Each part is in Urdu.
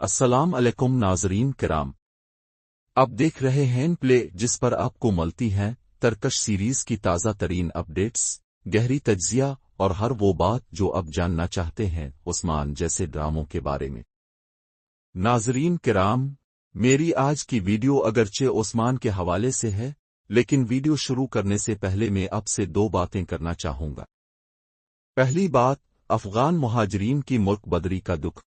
السلام علیکم ناظرین کرام، آپ دیکھ رہے ہیں پلے، جس پر آپ کو ملتی ہیں ترکش سیریز کی تازہ ترین اپڈیٹس، گہری تجزیہ اور ہر وہ بات جو آپ جاننا چاہتے ہیں عثمان جیسے ڈراموں کے بارے میں۔ ناظرین کرام، میری آج کی ویڈیو اگرچہ عثمان کے حوالے سے ہے، لیکن ویڈیو شروع کرنے سے پہلے میں آپ سے دو باتیں کرنا چاہوں گا۔ پہلی بات، افغان مہاجرین کی ملک بدری کا دکھ۔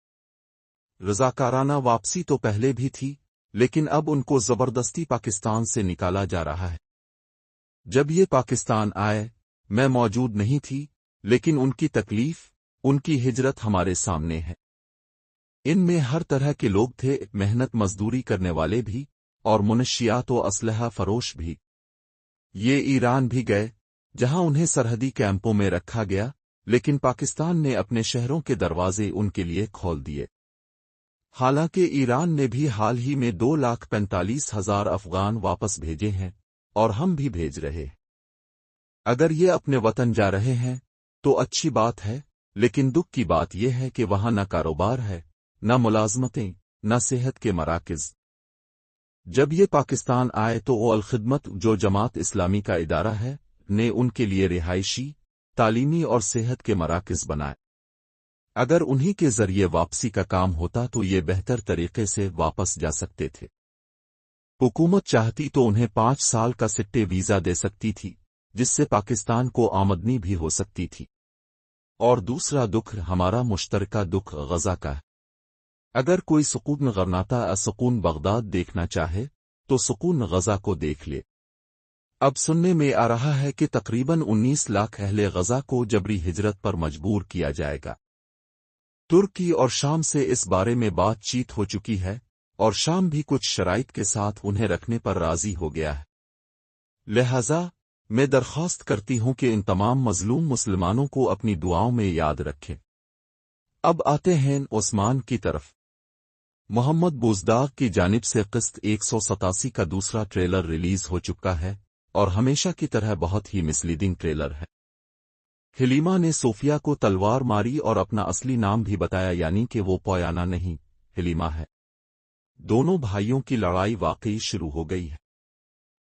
رضاکارانہ واپسی تو پہلے بھی تھی، لیکن اب ان کو زبردستی پاکستان سے نکالا جا رہا ہے۔ جب یہ پاکستان آئے، میں موجود نہیں تھی، لیکن ان کی تکلیف، ان کی ہجرت ہمارے سامنے ہے۔ ان میں ہر طرح کے لوگ تھے، محنت مزدوری کرنے والے بھی، اور منشیات و اسلحہ فروش بھی۔ یہ ایران بھی گئے، جہاں انہیں سرحدی کیمپوں میں رکھا گیا، لیکن پاکستان نے اپنے شہروں کے دروازے ان کے لیے کھول دیے۔ حالانکہ ایران نے بھی حال ہی میں 2,45,000 افغان واپس بھیجے ہیں، اور ہم بھی بھیج رہے ہیں۔ اگر یہ اپنے وطن جا رہے ہیں تو اچھی بات ہے، لیکن دکھ کی بات یہ ہے کہ وہاں نہ کاروبار ہے، نہ ملازمتیں، نہ صحت کے مراکز۔ جب یہ پاکستان آئے تو الخدمت، جو جماعت اسلامی کا ادارہ ہے، نے ان کے لیے رہائشی، تعلیمی اور صحت کے مراکز بنائے۔ اگر انہی کے ذریعے واپسی کا کام ہوتا تو یہ بہتر طریقے سے واپس جا سکتے تھے۔ حکومت چاہتی تو انہیں 5 سال کا سٹے ویزا دے سکتی تھی، جس سے پاکستان کو آمدنی بھی ہو سکتی تھی۔ اور دوسرا دکھ، ہمارا مشترکہ دکھ غزہ کا ہے۔ اگر کوئی سکون غرناطہ سکون بغداد دیکھنا چاہے تو سکون غزہ کو دیکھ لے۔ اب سننے میں آ رہا ہے کہ تقریباً 19 لاکھ اہل غزہ کو جبری ہجرت پر مجبور کیا جائے گا۔ ترکی اور شام سے اس بارے میں بات چیت ہو چکی ہے، اور شام بھی کچھ شرائط کے ساتھ انہیں رکھنے پر راضی ہو گیا ہے۔ لہذا میں درخواست کرتی ہوں کہ ان تمام مظلوم مسلمانوں کو اپنی دعاؤں میں یاد رکھیں۔ اب آتے ہیں عثمان کی طرف۔ محمد بوزداغ کی جانب سے قسط 187 کا دوسرا ٹریلر ریلیز ہو چکا ہے، اور ہمیشہ کی طرح بہت ہی مسلیڈنگ ٹریلر ہے۔ حلیمہ نے صوفیہ کو تلوار ماری اور اپنا اصلی نام بھی بتایا، یعنی کہ وہ پویانہ نہیں، حلیمہ ہے۔ دونوں بھائیوں کی لڑائی واقعی شروع ہو گئی ہے۔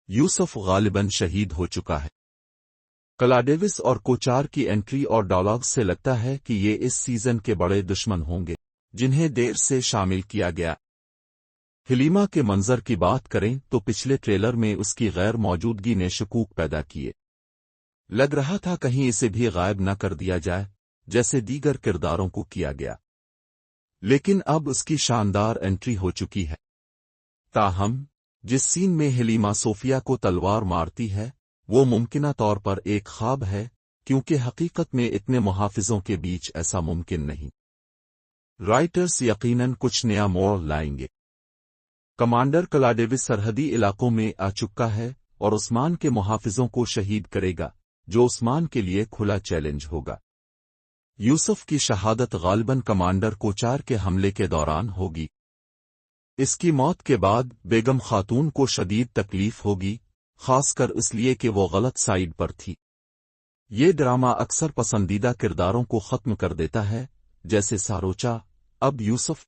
یوسف غالباً شہید ہو چکا ہے۔ کلاڈیوس اور کوچار کی انٹری اور ڈائلاگ سے لگتا ہے کہ یہ اس سیزن کے بڑے دشمن ہوں گے، جنہیں دیر سے شامل کیا گیا۔ حلیمہ کے منظر کی بات کریں تو پچھلے ٹریلر میں اس کی غیر موجودگی نے شکوک پیدا کیے۔ لگ رہا تھا کہیں اسے بھی غائب نہ کر دیا جائے، جیسے دیگر کرداروں کو کیا گیا، لیکن اب اس کی شاندار انٹری ہو چکی ہے۔ تاہم جس سین میں حلیمہ صوفیہ کو تلوار مارتی ہے، وہ ممکنہ طور پر ایک خواب ہے، کیونکہ حقیقت میں اتنے محافظوں کے بیچ ایسا ممکن نہیں۔ رائٹرز یقیناً کچھ نیا موڑ لائیں گے۔ کمانڈر کلاڈیوس سرحدی علاقوں میں آ چکا ہے اور عثمان کے محافظوں کو شہید کرے گا، جو عثمان کے لیے کھلا چیلنج ہوگا۔ یوسف کی شہادت غالباً کمانڈر کوچار کے حملے کے دوران ہوگی۔ اس کی موت کے بعد بیگم خاتون کو شدید تکلیف ہوگی، خاص کر اس لیے کہ وہ غلط سائیڈ پر تھی۔ یہ ڈرامہ اکثر پسندیدہ کرداروں کو ختم کر دیتا ہے، جیسے ساروچا، اب یوسف،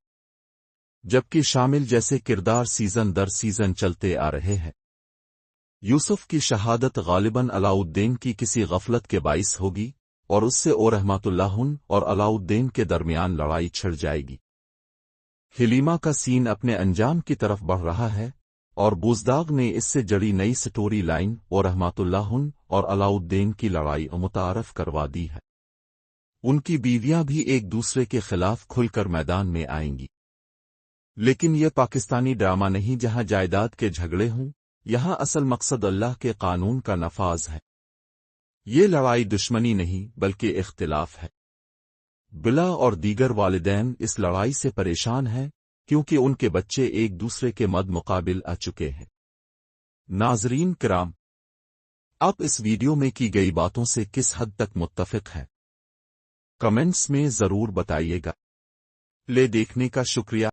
جبکہ شامل جیسے کردار سیزن در سیزن چلتے آ رہے ہیں۔ یوسف کی شہادت غالباً علاؤالدین کی کسی غفلت کے باعث ہوگی، اور اس سے رحمۃ اللہ اور علاؤالدین کے درمیان لڑائی چھڑ جائے گی۔ حلیمہ کا سین اپنے انجام کی طرف بڑھ رہا ہے، اور بوزداغ نے اس سے جڑی نئی سٹوری لائن رحمۃ اللہ اور علاؤالدین کی لڑائی متعارف کروا دی ہے۔ ان کی بیویاں بھی ایک دوسرے کے خلاف کھل کر میدان میں آئیں گی۔ لیکن یہ پاکستانی ڈرامہ نہیں جہاں جائیداد کے جھگڑے ہوں، یہاں اصل مقصد اللہ کے قانون کا نفاذ ہے۔ یہ لڑائی دشمنی نہیں بلکہ اختلاف ہے۔ بلا اور دیگر والدین اس لڑائی سے پریشان ہیں، کیونکہ ان کے بچے ایک دوسرے کے مد مقابل آ چکے ہیں۔ ناظرین کرام، آپ اس ویڈیو میں کی گئی باتوں سے کس حد تک متفق ہیں؟ کمنٹس میں ضرور بتائیے گا۔ لے دیکھنے کا شکریہ۔